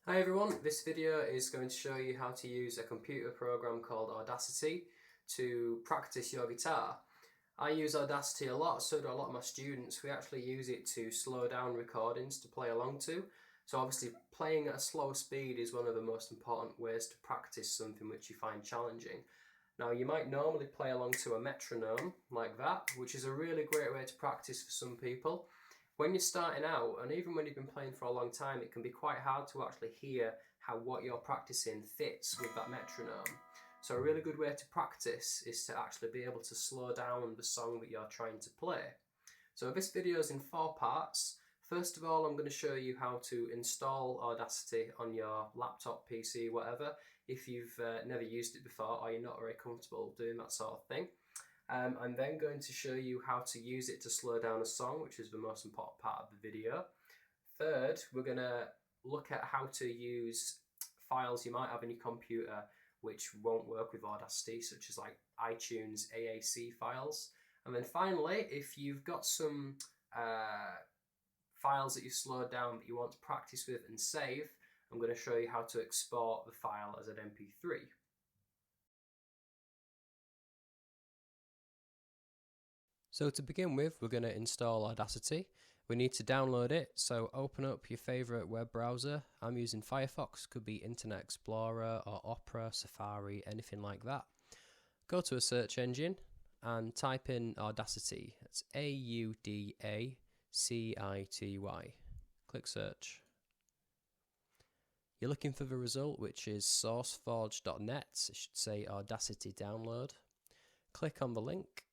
Hi everyone, this video is going to show you how to use a computer program called Audacity to practice your guitar. I use Audacity a lot, so do a lot of my students. We actually use it to slow down recordings to play along to. So obviously playing at a slow speed is one of the most important ways to practice something which you find challenging. Now you might normally play along to a metronome like that, which is a really great way to practice for some people. When you're starting out, and even when you've been playing for a long time, it can be quite hard to actually hear how what you're practicing fits with that metronome. So a really good way to practice is to actually be able to slow down the song that you're trying to play. So this video is in 4 parts. First of all, I'm going to show you how to install Audacity on your laptop, PC, whatever, if you've never used it before or you're not very comfortable doing that sort of thing. I'm then going to show you how to use it to slow down a song, which is the most important part of the video. Third, we're going to look at how to use files you might have in your computer which won't work with Audacity, such as like iTunes AAC files. And then finally, if you've got some files that you've slowed down that you want to practice with and save, I'm going to show you how to export the file as an MP3. So to begin with, we're going to install Audacity. We need to download it, so open up your favourite web browser. I'm using Firefox, could be Internet Explorer or Opera, Safari, anything like that. Go to a search engine and type in Audacity. It's Audacity. Click search. You're looking for the result, which is sourceforge.net. It should say Audacity download. Click on the link.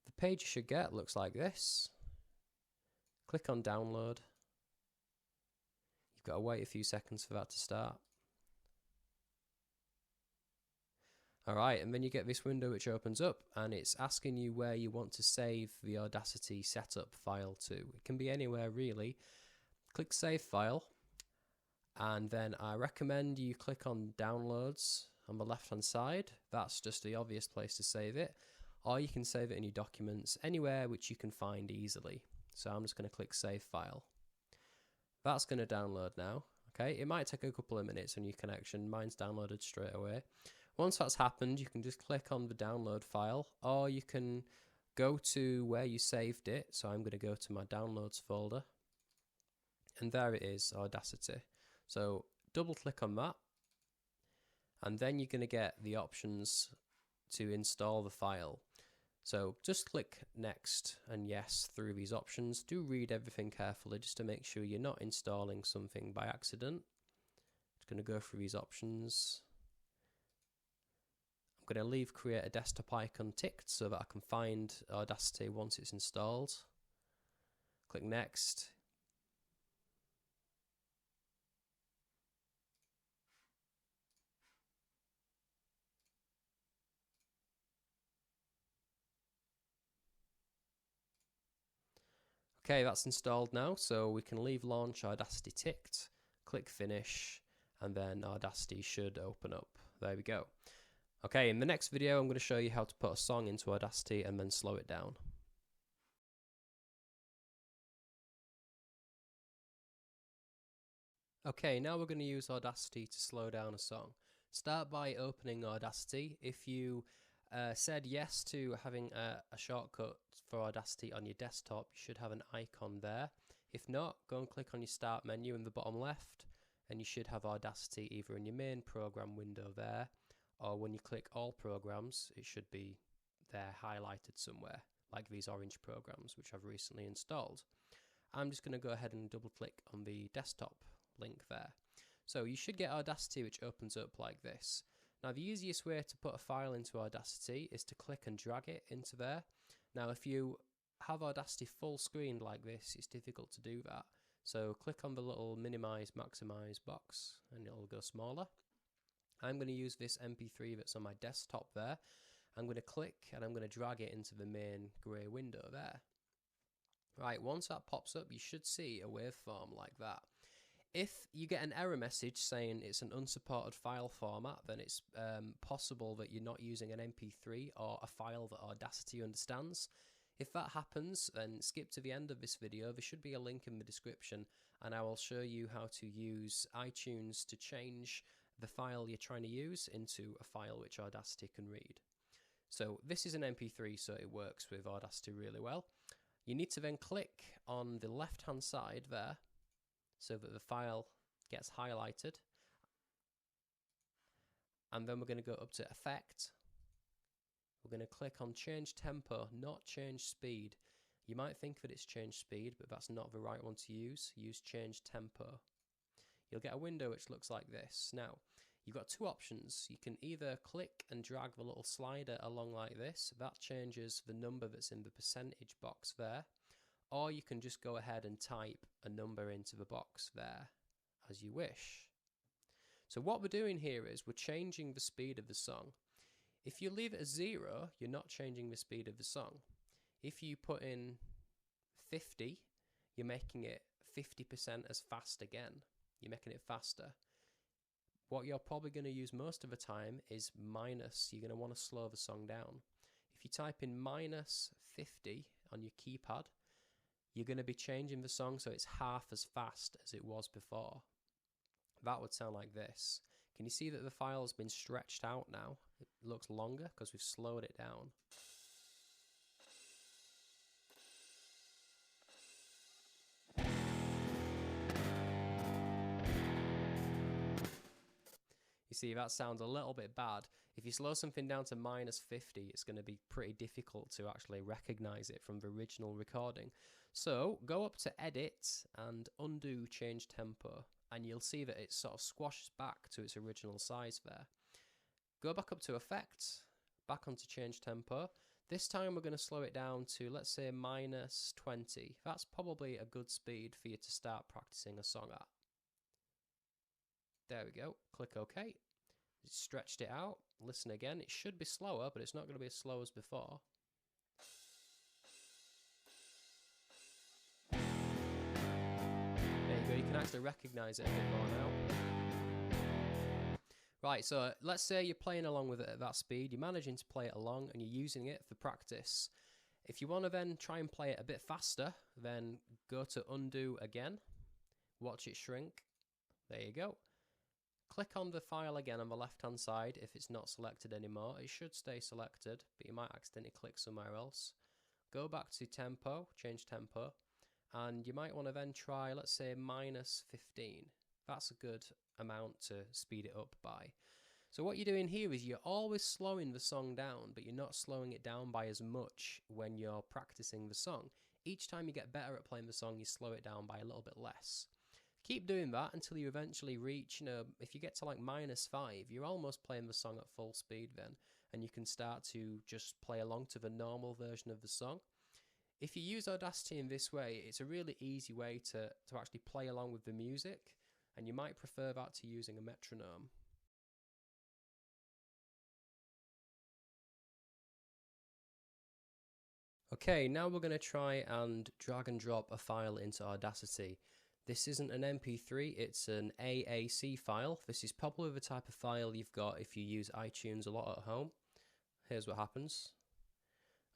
The page you should get looks like this. Click on download. You've got to wait a few seconds for that to start. Alright, and then you get this window which opens up and it's asking you where you want to save the Audacity setup file to. It can be anywhere really. Click Save File, and then I recommend you click on Downloads on the left hand side. That's just the obvious place to save it. Or you can save it in your documents, anywhere which you can find easily. So I'm just going to click Save File. That's going to download now. Okay, it might take a couple of minutes on your connection. Mine's downloaded straight away. Once that's happened, you can just click on the download file, or you can go to where you saved it. So I'm going to go to my Downloads folder. And there it is, Audacity. So double click on that. And then you're going to get the options to install the file. So just click next and yes through these options. Do read everything carefully just to make sure you're not installing something by accident. Just going to go through these options. I'm going to leave create a desktop icon ticked so that I can find Audacity once it's installed. Click next. Okay, that's installed now, so we can leave launch Audacity ticked, click finish, and then Audacity should open up. There we go. Okay, in the next video I'm going to show you how to put a song into Audacity and then slow it down. Okay, now we're going to use Audacity to slow down a song. Start by opening Audacity. If you said yes to having a shortcut for Audacity on your desktop, you should have an icon there. If not, go and click on your start menu in the bottom left and you should have Audacity either in your main program window there, or when you click all programs it should be there highlighted somewhere, like these orange programs which I've recently installed. I'm just going to go ahead and double click on the desktop link there. So you should get Audacity which opens up like this. Now the easiest way to put a file into Audacity is to click and drag it into there. Now if you have Audacity full screen like this, it's difficult to do that. So click on the little minimize, maximize box and it'll go smaller. I'm going to use this MP3 that's on my desktop there. I'm going to click and I'm going to drag it into the main grey window there. Right, once that pops up, you should see a waveform like that. If you get an error message saying it's an unsupported file format, then it's possible that you're not using an MP3 or a file that Audacity understands. If that happens, then skip to the end of this video. There should be a link in the description and I will show you how to use iTunes to change the file you're trying to use into a file which Audacity can read. So this is an MP3, so it works with Audacity really well. You need to then click on the left hand side there so that the file gets highlighted, and then we're going to go up to Effect. We're going to click on Change Tempo, not Change Speed. You might think that it's Change Speed, but that's not the right one to use. Use Change Tempo. You'll get a window which looks like this. Now, you've got two options. You can either click and drag the little slider along like this. That changes the number that's in the percentage box there. Or you can just go ahead and type a number into the box there as you wish. So what we're doing here is we're changing the speed of the song. If you leave it as 0, you're not changing the speed of the song. If you put in 50, you're making it 50% as fast again. You're making it faster. What you're probably going to use most of the time is minus. You're going to want to slow the song down. If you type in minus 50 on your keypad, you're going to be changing the song so it's half as fast as it was before. That would sound like this. Can you see that the file has been stretched out now? It looks longer because we've slowed it down. You see, that sounds a little bit bad. If you slow something down to minus 50, it's going to be pretty difficult to actually recognize it from the original recording. So go up to Edit and Undo Change Tempo, and you'll see that it sort of squashes back to its original size there. Go back up to Effect, back onto Change Tempo. This time we're going to slow it down to, let's say, minus 20. That's probably a good speed for you to start practicing a song at. There we go. Click OK. Stretched it out. Listen again. It should be slower, but it's not going to be as slow as before. There you go. You can actually recognize it a bit more now. Right, so let's say you're playing along with it at that speed. You're managing to play it along and you're using it for practice. If you want to then try and play it a bit faster, then go to Undo again. Watch it shrink. There you go. Click on the file again on the left hand side if it's not selected anymore. It should stay selected, but you might accidentally click somewhere else. Go back to Tempo, change Tempo, and you might want to then try, let's say, minus 15. That's a good amount to speed it up by. So what you're doing here is you're always slowing the song down, but you're not slowing it down by as much when you're practicing the song. Each time you get better at playing the song, you slow it down by a little bit less. Keep doing that until you eventually reach, if you get to like minus 5, you're almost playing the song at full speed then, and you can start to just play along to the normal version of the song. If you use Audacity in this way, it's a really easy way to actually play along with the music, and you might prefer that to using a metronome. Okay, now we're going to try and drag and drop a file into Audacity. This isn't an MP3, it's an AAC file. This is probably the type of file you've got if you use iTunes a lot at home. Here's what happens.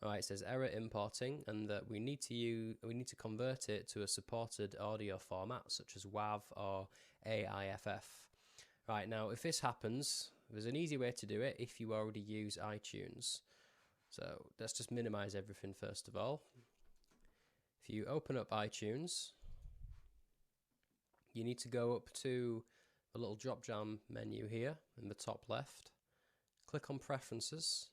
Alright, it says error importing, and that we need to convert it to a supported audio format such as WAV or AIFF. Right, now if this happens, there's an easy way to do it if you already use iTunes. So let's just minimize everything first of all. If you open up iTunes, you need to go up to the little drop down menu here in the top left. Click on Preferences,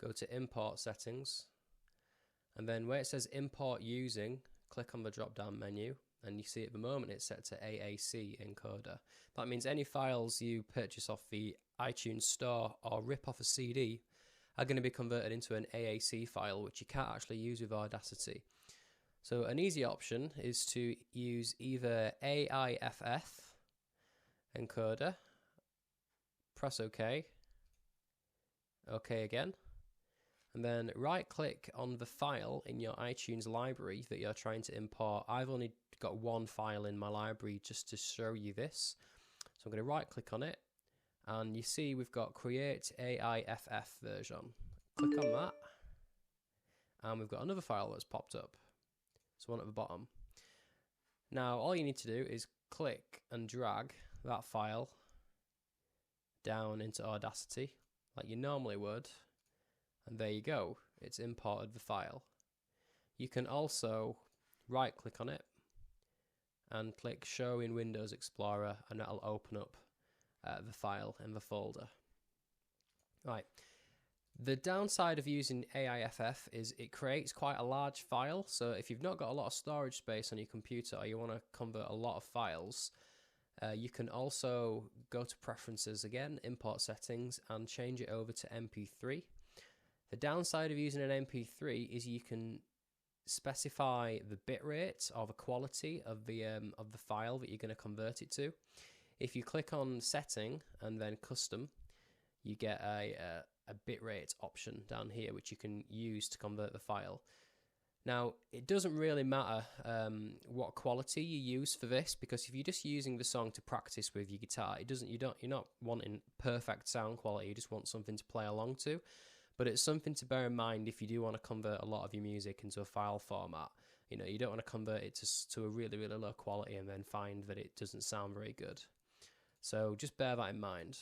go to Import Settings, and then where it says Import Using, click on the drop down menu, and you see at the moment it's set to AAC encoder. That means any files you purchase off the iTunes store or rip off a CD are going to be converted into an AAC file, which you can't actually use with Audacity. So an easy option is to use either AIFF encoder, press OK, OK again, and then right click on the file in your iTunes library that you're trying to import. I've only got one file in my library just to show you this. So I'm going to right click on it, and you see we've got Create AIFF version. Click on that, and we've got another file that's popped up. So one at the bottom. Now all you need to do is click and drag that file down into Audacity like you normally would, and there you go, it's imported the file. You can also right click on it and click Show in Windows Explorer, and that'll open up the file in the folder. Right. The downside of using AIFF is it creates quite a large file, so if you've not got a lot of storage space on your computer or you want to convert a lot of files, you can also go to Preferences again, Import Settings, and change it over to MP3. The downside of using an MP3 is you can specify the bitrate or the quality of the file that you're going to convert it to. If you click on Setting and then Custom, you get a bitrate option down here which you can use to convert the file. Now it doesn't really matter what quality you use for this, because if you're just using the song to practice with your guitar, you're not wanting perfect sound quality, you just want something to play along to. But it's something to bear in mind if you do want to convert a lot of your music into a file format. You know, you don't want to convert it to a really, really low quality and then find that it doesn't sound very good. So just bear that in mind.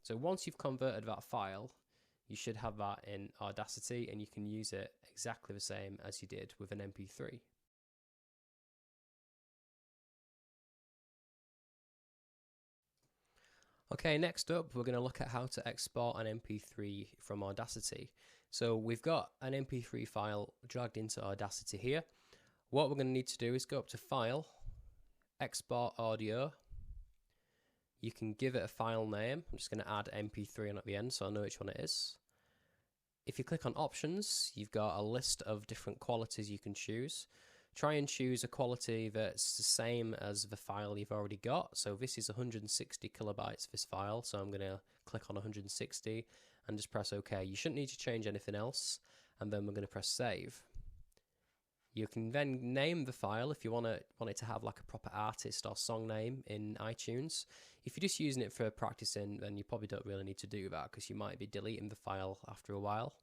So once you've converted that file, you should have that in Audacity and you can use it exactly the same as you did with an MP3. Okay, next up we're going to look at how to export an MP3 from Audacity. So we've got an MP3 file dragged into Audacity here. What we're going to need to do is go up to File, Export Audio. You can give it a file name. I'm just going to add MP3 on at the end so I know which one it is. If you click on Options, you've got a list of different qualities you can choose. Try and choose a quality that's the same as the file you've already got. So this is 160 kilobytes, this file, so I'm going to click on 160 and just press OK. You shouldn't need to change anything else, and then we're going to press Save. You can then name the file if you want it to have like a proper artist or song name in iTunes. If you're just using it for practicing, then you probably don't really need to do that because you might be deleting the file after a while.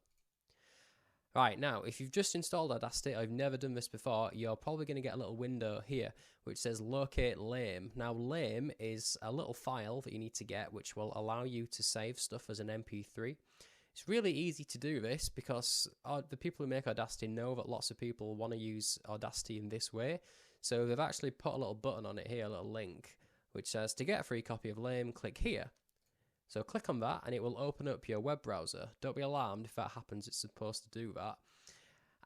Right, now, if you've just installed Audacity, I've never done this before, you're probably going to get a little window here which says Locate Lame. Now, Lame is a little file that you need to get which will allow you to save stuff as an MP3. It's really easy to do this because the people who make Audacity know that lots of people want to use Audacity in this way. So they've actually put a little button on it here, a little link, which says to get a free copy of Lame, click here. So click on that and it will open up your web browser. Don't be alarmed if that happens, it's supposed to do that.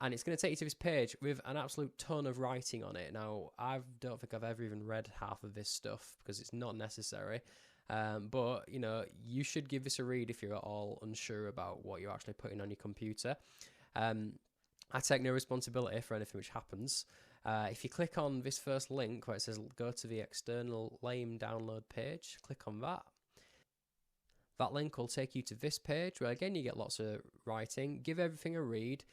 And it's going to take you to this page with an absolute ton of writing on it. Now, I don't think I've ever even read half of this stuff because it's not necessary. But, you know, you should give this a read if you're at all unsure about what you're actually putting on your computer. I take no responsibility for anything which happens. If you click on this first link where it says go to the external Lame download page, click on that. That link will take you to this page where again you get lots of writing. Give everything a read.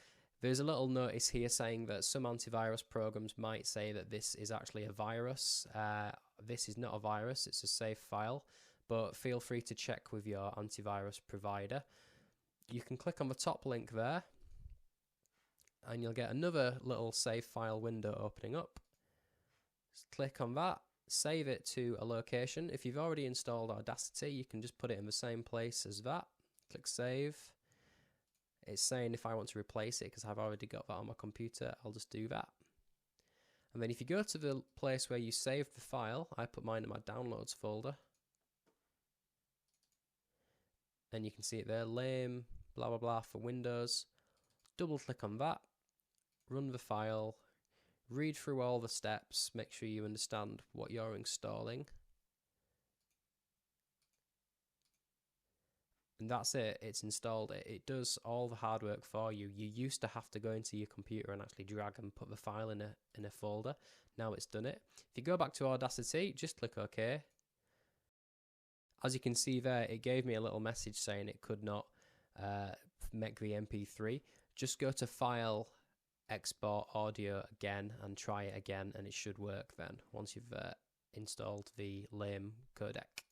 There's a little notice here saying that some antivirus programs might say that this is actually a virus. This is not a virus, it's a safe file, but feel free to check with your antivirus provider. You can click on the top link there and you'll get another little save file window opening up. Just click on that. Save it to a location. If you've already installed Audacity, you can just put it in the same place as that. Click Save. It's saying if I want to replace it because I've already got that on my computer, I'll just do that. And then if you go to the place where you saved the file, I put mine in my Downloads folder. And you can see it there, Lame, blah blah blah for Windows. Double click on that, run the file, read through all the steps, make sure you understand what you're installing. And that's it, it's installed it. It does all the hard work for you. You used to have to go into your computer and actually drag and put the file in a folder. Now it's done it. If you go back to Audacity, just click OK. As you can see there, it gave me a little message saying it could not make the MP3. Just go to File, Export Audio again and try it again and it should work then once you've installed the Lame codec.